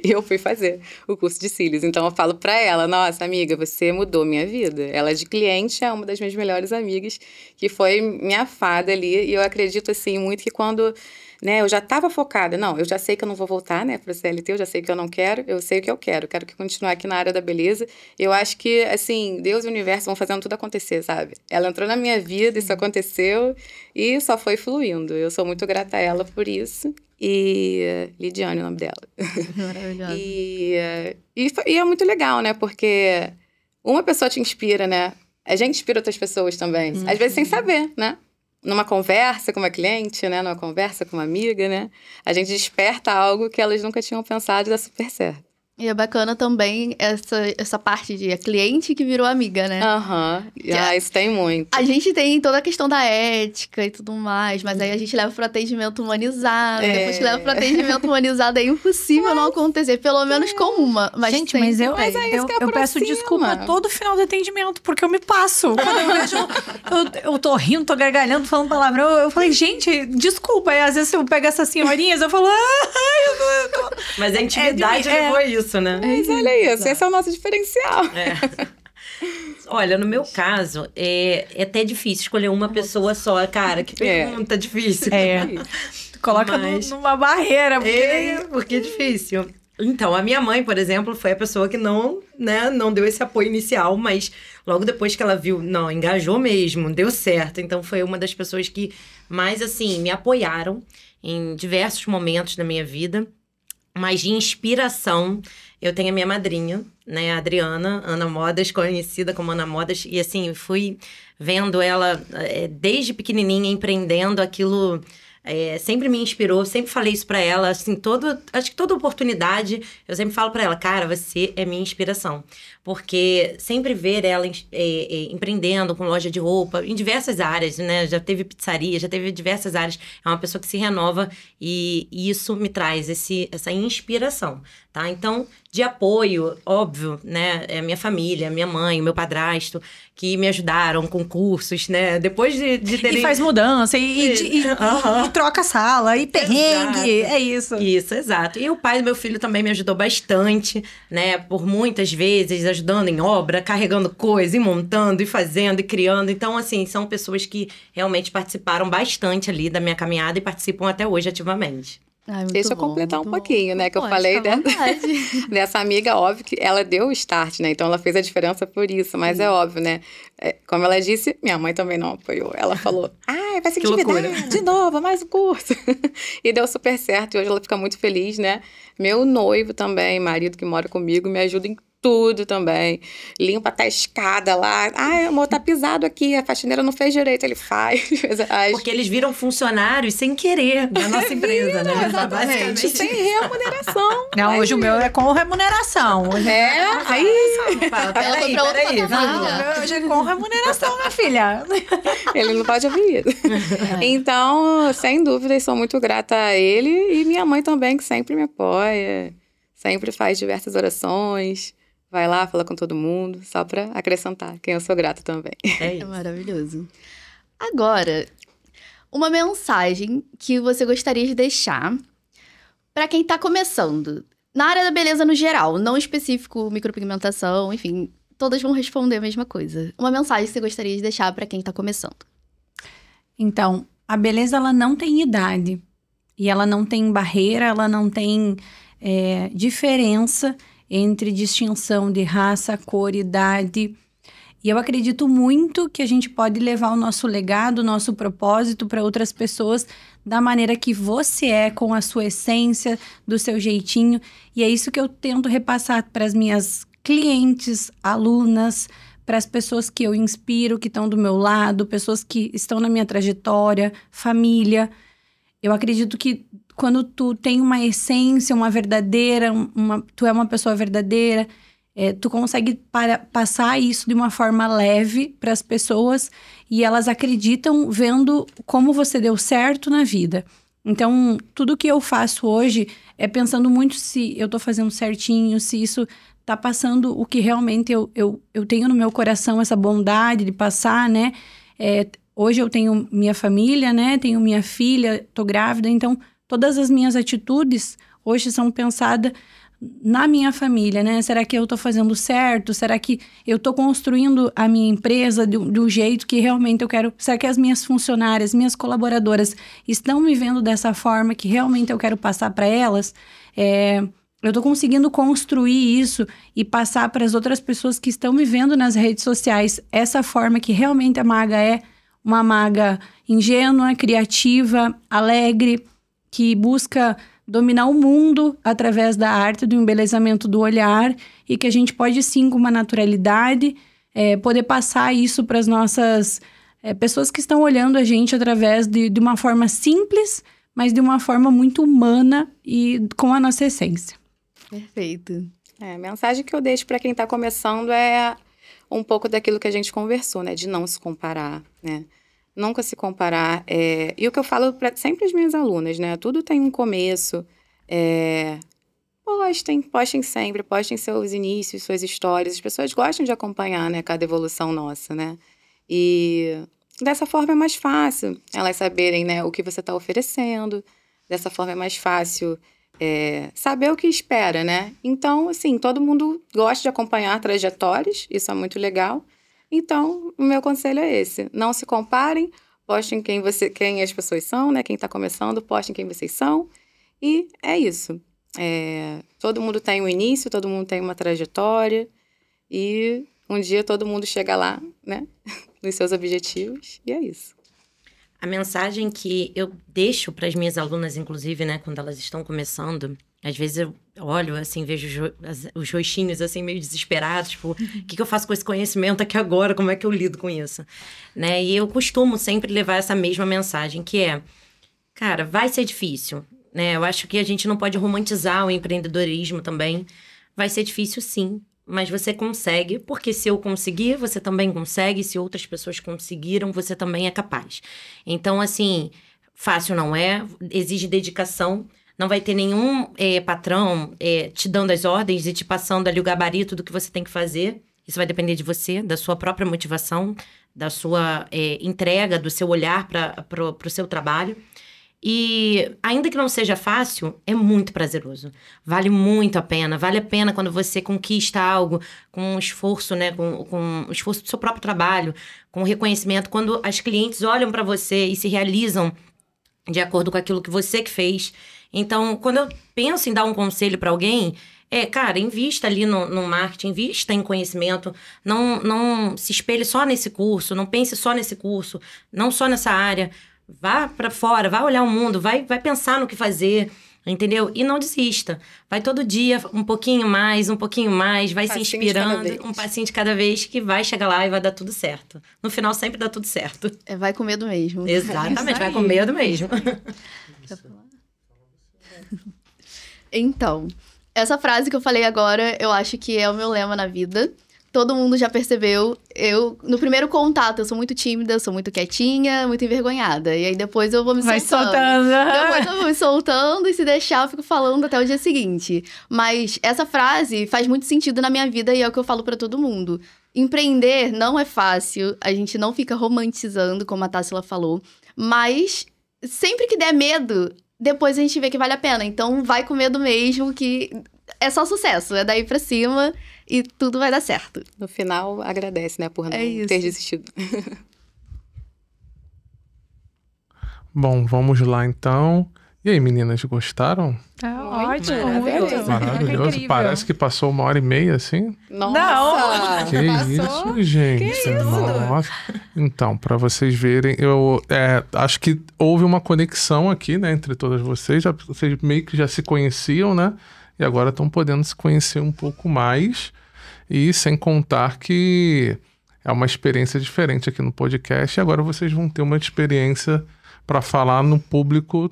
E eu fui fazer o curso de cílios. Então, eu falo pra ela, nossa, amiga, você mudou minha vida. Ela de cliente é uma das minhas melhores amigas, que foi minha fada ali. E eu acredito, assim, muito que quando... né, eu já estava focada. Não, eu já sei que eu não vou voltar, né, para o CLT, eu já sei que eu não quero, eu sei o que eu quero. Quero que continuar aqui na área da beleza. Eu acho que, assim, Deus e o universo vão fazendo tudo acontecer, sabe? Ela entrou na minha vida, isso aconteceu e só foi fluindo. Eu sou muito grata a ela por isso. E Lidiane é o nome dela. Maravilhosa. E é muito legal, né, porque uma pessoa te inspira, né? A gente inspira outras pessoas também. Às vezes sem saber, né? Numa conversa com uma cliente, né? Numa conversa com uma amiga, né? A gente desperta algo que elas nunca tinham pensado e dá super certo. E é bacana também essa parte de a cliente que virou amiga, né? Aham. Isso tem muito. A gente tem toda a questão da ética e tudo mais, mas aí a gente leva pro atendimento humanizado. Depois que leva pro atendimento humanizado, é impossível não acontecer, pelo menos com uma. Mas gente, mas eu peço aproxima. desculpa todo final do atendimento, porque eu me passo. Quando eu vejo, eu tô rindo, tô gargalhando, falando palavrão, eu falei, gente, desculpa. E às vezes eu pego essas senhorinhas, eu falo, eu tô... Mas a intimidade levou isso, né? Mas olha isso, esse é o nosso diferencial. Olha, no meu caso, é até difícil escolher uma pessoa só. Cara, que pergunta difícil. Coloca numa barreira. Porque é difícil. Então, a minha mãe, por exemplo, foi a pessoa que não deu esse apoio inicial, mas logo depois que ela viu, não, engajou mesmo, deu certo. Então, foi uma das pessoas que mais, assim, me apoiaram em diversos momentos da minha vida. Mas de inspiração, eu tenho a minha madrinha, né, a Adriana, Ana Modas, conhecida como Ana Modas. E assim, fui vendo ela desde pequenininha, empreendendo aquilo... sempre me inspirou, sempre falei isso pra ela, assim, acho que toda oportunidade, eu sempre falo pra ela, cara, você é minha inspiração. Porque sempre ver ela empreendendo com loja de roupa, em diversas áreas, né, já teve pizzaria, já teve diversas áreas, é uma pessoa que se renova e isso me traz essa inspiração, tá? Então, de apoio, óbvio, né, é a minha família, minha mãe, o meu padrasto, que me ajudaram com cursos, né, depois de terem... E faz mudança, e troca a sala, e perrengue, é isso. Isso, exato. E o pai do meu filho também me ajudou bastante, né, por muitas vezes, ajudando em obra, carregando coisa, e montando, e fazendo, e criando. Então, assim, são pessoas que realmente participaram bastante ali da minha caminhada e participam até hoje ativamente. Deixa eu completar um pouquinho, né? Que eu falei dessa amiga, óbvio que ela deu o start, né? Então, ela fez a diferença por isso. Mas é óbvio, né? Como ela disse, minha mãe também não apoiou. Ela falou, vai se endividar de novo, mais um curso. E deu super certo. E hoje ela fica muito feliz, né? Meu noivo também, marido que mora comigo, me ajuda em tudo também. Limpa até a escada lá. Amor, tá pisado aqui. A faxineira não fez direito. Ele faz. Porque eles viram funcionários sem querer na nossa empresa, né? Exatamente. Sem remuneração. Não, hoje o meu é com remuneração. Aí. Peraí. Hoje é com remuneração, minha filha. Ele não pode ouvir isso. Então, sem dúvida, eu sou muito grata a ele. E minha mãe também, que sempre me apoia. Sempre faz diversas orações. Vai lá, fala com todo mundo, só para acrescentar quem eu sou grata também. É maravilhoso. Agora, uma mensagem que você gostaria de deixar para quem tá começando. Na área da beleza no geral, não específico micropigmentação, enfim, todas vão responder a mesma coisa. Uma mensagem que você gostaria de deixar para quem tá começando. Então, a beleza, ela não tem idade. E ela não tem barreira, ela não tem diferença entre distinção de raça, cor, idade. E eu acredito muito que a gente pode levar o nosso legado, o nosso propósito para outras pessoas da maneira que você é, com a sua essência, do seu jeitinho. E é isso que eu tento repassar para as minhas clientes, alunas, para as pessoas que eu inspiro, que estão do meu lado, pessoas que estão na minha trajetória, família. Eu acredito que quando tu tem uma essência, uma verdadeira, tu é uma pessoa verdadeira, tu consegue passar isso de uma forma leve para as pessoas e elas acreditam vendo como você deu certo na vida. Então, tudo que eu faço hoje é pensando muito se eu tô fazendo certinho, se isso tá passando o que realmente eu tenho no meu coração, essa bondade de passar, né? Hoje eu tenho minha família, né? Tenho minha filha, tô grávida, então todas as minhas atitudes hoje são pensadas na minha família, né? Será que eu tô fazendo certo? Será que eu tô construindo a minha empresa do jeito que realmente eu quero? Será que as minhas funcionárias, minhas colaboradoras estão me vendo dessa forma que realmente eu quero passar para elas? Eu tô conseguindo construir isso e passar para as outras pessoas que estão me vendo nas redes sociais essa forma que realmente a maga é uma maga ingênua, criativa, alegre, que busca dominar o mundo através da arte, do embelezamento do olhar e que a gente pode sim, com uma naturalidade, poder passar isso para as nossas pessoas que estão olhando a gente através de uma forma simples, mas de uma forma muito humana e com a nossa essência. Perfeito. A mensagem que eu deixo para quem está começando é um pouco daquilo que a gente conversou, né? De não se comparar, né? Nunca se comparar. E o que eu falo sempre às minhas alunas, né? Tudo tem um começo. Postem sempre, postem seus inícios, suas histórias. As pessoas gostam de acompanhar, né? Cada evolução nossa, né? E dessa forma é mais fácil elas saberem, né? O que você está oferecendo. Dessa forma é mais fácil saber o que espera, né? Então, assim, todo mundo gosta de acompanhar trajetórias. Isso é muito legal. Então, o meu conselho é esse. Não se comparem, postem quem as pessoas são, né? Quem está começando, postem quem vocês são. E é isso. Todo mundo tem um início, todo mundo tem uma trajetória. E um dia todo mundo chega lá, né? Nos seus objetivos. E é isso. A mensagem que eu deixo para as minhas alunas, inclusive, né? Quando elas estão começando... Às vezes eu olho, assim, vejo os rostinhos, assim, meio desesperados. Tipo, o que eu faço com esse conhecimento aqui agora? Como é que eu lido com isso? Né? E eu costumo sempre levar essa mesma mensagem, que é... Cara, vai ser difícil, né? Eu acho que a gente não pode romantizar o empreendedorismo também. Vai ser difícil, sim. Mas você consegue, porque se eu conseguir, você também consegue. Se outras pessoas conseguiram, você também é capaz. Então, assim, fácil não é. Exige dedicação. Não vai ter nenhum patrão te dando as ordens e te passando ali o gabarito do que você tem que fazer. Isso vai depender de você, da sua própria motivação, da sua entrega, do seu olhar para o seu trabalho. E ainda que não seja fácil, é muito prazeroso. Vale muito a pena. Vale a pena quando você conquista algo com esforço, né? Com o esforço do seu próprio trabalho, com o reconhecimento. Quando as clientes olham para você e se realizam de acordo com aquilo que você que fez. Então, quando eu penso em dar um conselho para alguém, cara, invista ali no marketing, invista em conhecimento, não se espelhe só nesse curso, não pense só nesse curso, não só nessa área. Vá para fora, vá olhar o mundo, vai pensar no que fazer, entendeu? E não desista. Vai todo dia um pouquinho mais, vai se inspirando, um passinho de cada vez, que vai chegar lá e vai dar tudo certo. No final sempre dá tudo certo. Vai com medo mesmo. Exatamente, vai com medo mesmo. Então, essa frase que eu falei agora, eu acho que é o meu lema na vida. Todo mundo já percebeu. No primeiro contato, eu sou muito tímida, sou muito quietinha, muito envergonhada. E aí depois eu vou me soltando. Depois eu vou me soltando e se deixar, eu fico falando até o dia seguinte. Mas essa frase faz muito sentido na minha vida e é o que eu falo pra todo mundo. Empreender não é fácil, a gente não fica romantizando, como a Tássila falou. Mas sempre que der medo, depois a gente vê que vale a pena. Então vai com medo mesmo, que é só sucesso. É daí pra cima e tudo vai dar certo. No final, agradece, né? Por não ter desistido. Bom, vamos lá então. E aí, meninas, gostaram? Tá Muito ótimo, maravilhoso. muito. Maravilhoso. Incrível. Parece que passou 1h30, assim. Nossa! Que isso, gente? Nossa. Então, para vocês verem, eu acho que houve uma conexão aqui, né, entre todas vocês. Vocês meio que já se conheciam, né? E agora estão podendo se conhecer um pouco mais. E sem contar que é uma experiência diferente aqui no podcast. E agora vocês vão ter uma experiência para falar no público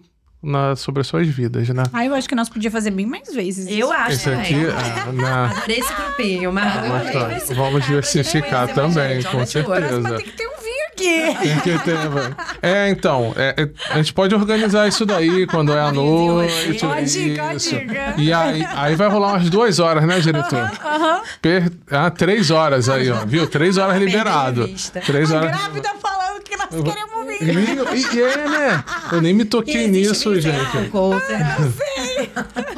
sobre as suas vidas, né? Eu acho que nós podíamos fazer bem mais vezes. Eu acho Esse aqui, Adorei esse grupinho, mas vamos diversificar também, com Mas certeza. tem que ter um vinho aqui. Tem que ter, então, a gente pode organizar isso daí quando é à noite. Ó, dica. E aí vai rolar umas 2 horas, né, diretor? 3 horas aí, ó, viu? 3 horas liberado. 3 horas. Grávida falando que nós queremos vinho. E né? Eu nem me toquei nisso, gente.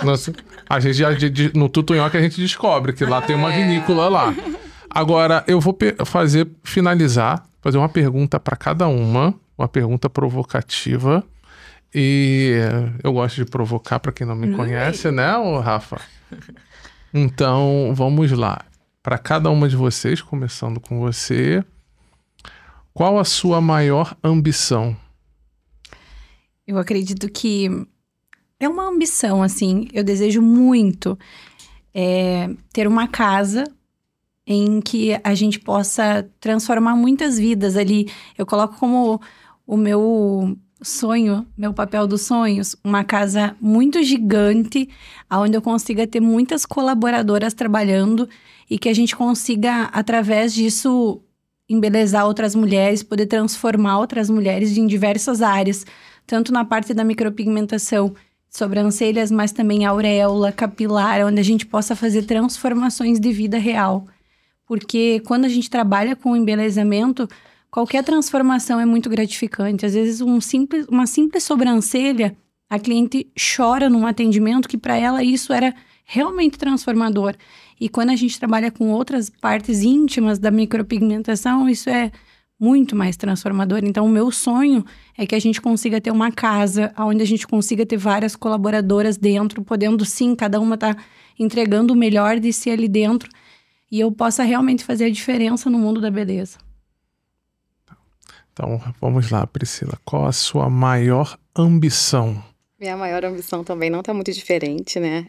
Nossa, a gente já no Tutunhoca a gente descobre que lá tem uma vinícola lá. Agora, eu vou fazer uma pergunta para cada uma pergunta provocativa. E eu gosto de provocar para quem não me conhece, né, Rafa? Então, vamos lá. Para cada uma de vocês, começando com você, qual a sua maior ambição? Eu acredito que é uma ambição, assim. Eu desejo muito ter uma casa em que a gente possa transformar muitas vidas ali. Eu coloco como o meu sonho, meu papel dos sonhos, uma casa muito gigante, onde eu consiga ter muitas colaboradoras trabalhando e que a gente consiga, através disso, embelezar outras mulheres, poder transformar outras mulheres em diversas áreas, tanto na parte da micropigmentação, sobrancelhas, mas também auréola, capilar, onde a gente possa fazer transformações de vida real. Porque quando a gente trabalha com embelezamento, qualquer transformação é muito gratificante. Às vezes, uma simples sobrancelha, a cliente chora num atendimento que para ela isso era realmente transformador. E quando a gente trabalha com outras partes íntimas da micropigmentação, isso é muito mais transformador. Então, o meu sonho é que a gente consiga ter uma casa onde a gente consiga ter várias colaboradoras dentro, podendo sim, cada uma tá entregando o melhor de si ali dentro, e eu possa realmente fazer a diferença no mundo da beleza. Então, vamos lá, Priscila. Qual a sua maior ambição? Minha maior ambição também não está muito diferente, né?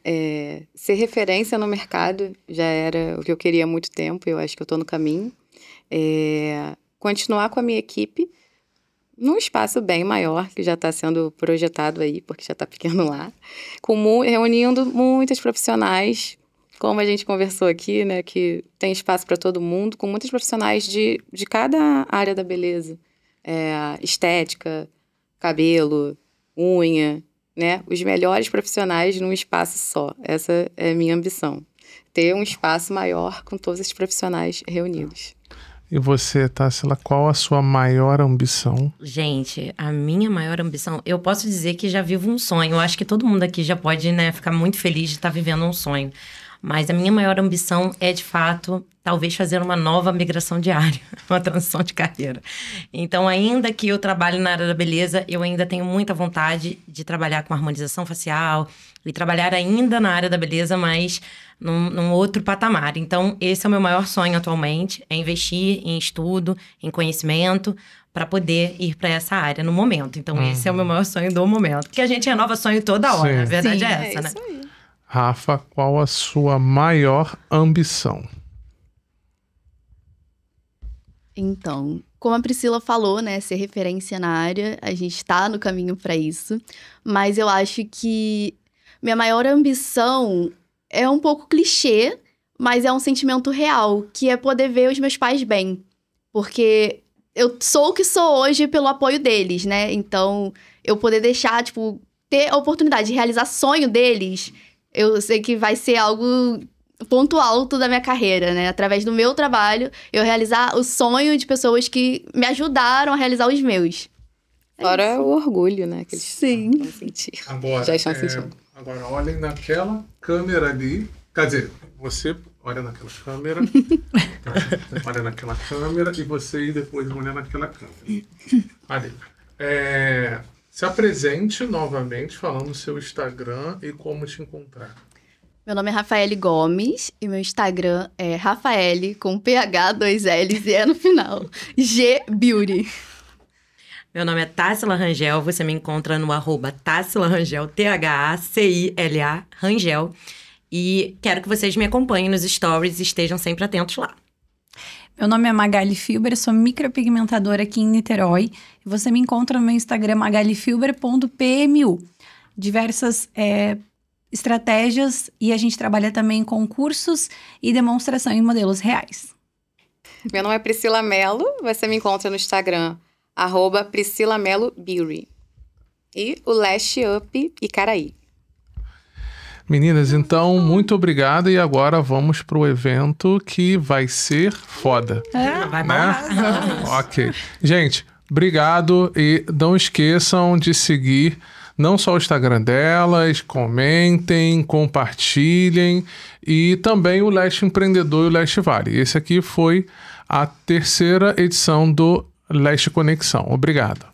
Ser referência no mercado já era o que eu queria há muito tempo, eu acho que eu estou no caminho. Continuar com a minha equipe num espaço bem maior, que já está sendo projetado aí, porque já está pequeno lá, reunindo muitas profissionais, como a gente conversou aqui, né? Que tem espaço para todo mundo, com muitos profissionais de cada área da beleza. Estética, cabelo, unha, né? Os melhores profissionais num espaço só. Essa é a minha ambição. Ter um espaço maior com todos esses profissionais reunidos. E você, Tássila, qual a sua maior ambição? Gente, a minha maior ambição, eu posso dizer que já vivo um sonho. Eu acho que todo mundo aqui já pode, né, ficar muito feliz de estar vivendo um sonho. Mas a minha maior ambição é, de fato, talvez fazer uma nova migração diária, uma transição de carreira. Então, ainda que eu trabalhe na área da beleza, eu ainda tenho muita vontade de trabalhar com harmonização facial e trabalhar ainda na área da beleza, mas num outro patamar. Então, esse é o meu maior sonho atualmente, é investir em estudo, em conhecimento, para poder ir para essa área no momento. Então, esse é o meu maior sonho do momento. Porque a gente renova sonho toda hora, a verdade é essa, né? Isso aí. Rafa, qual a sua maior ambição? Então, como a Priscila falou, né, ser referência na área, a gente está no caminho para isso. Mas eu acho que minha maior ambição é um pouco clichê, mas é um sentimento real, que é poder ver os meus pais bem. Porque eu sou o que sou hoje pelo apoio deles, né? Então, eu poder deixar, ter a oportunidade de realizar sonho deles, eu sei que vai ser algo ponto alto da minha carreira, né? Através do meu trabalho, eu realizar o sonho de pessoas que me ajudaram a realizar os meus. Fora o orgulho, né? Que eles Sim. vão sentir. Agora, Já estão sentindo. Agora, olhem naquela câmera ali. Quer dizer, você olha naquela câmera. Olha naquela câmera e você depois olha naquela câmera. Ali. Se apresente novamente falando o seu Instagram e como te encontrar. Meu nome é Rafaele Gomes e meu Instagram é Rafaele com PH, 2 L's e E no final. G Beauty. Meu nome é Tássila Rangel, você me encontra no @Tássila Rangel, THACILA Rangel. E quero que vocês me acompanhem nos stories e estejam sempre atentos lá. Meu nome é Magali Filber, sou micropigmentadora aqui em Niterói. E você me encontra no meu Instagram magalifilber.pmu. Diversas estratégias e a gente trabalha também com cursos e demonstração em modelos reais. Meu nome é Priscila Mello, você me encontra no Instagram @Priscila Mello Beauty. E o Lash Up Icaraí. Meninas, então, muito obrigado. E agora vamos pro evento que vai ser foda. Vai Né? Ok. Gente, obrigado. E não esqueçam de seguir não só o Instagram delas, comentem, compartilhem. E também o Leste Empreendedor e o Leste Vale. Esse aqui foi a 3ª edição do Leste Conexão. Obrigado.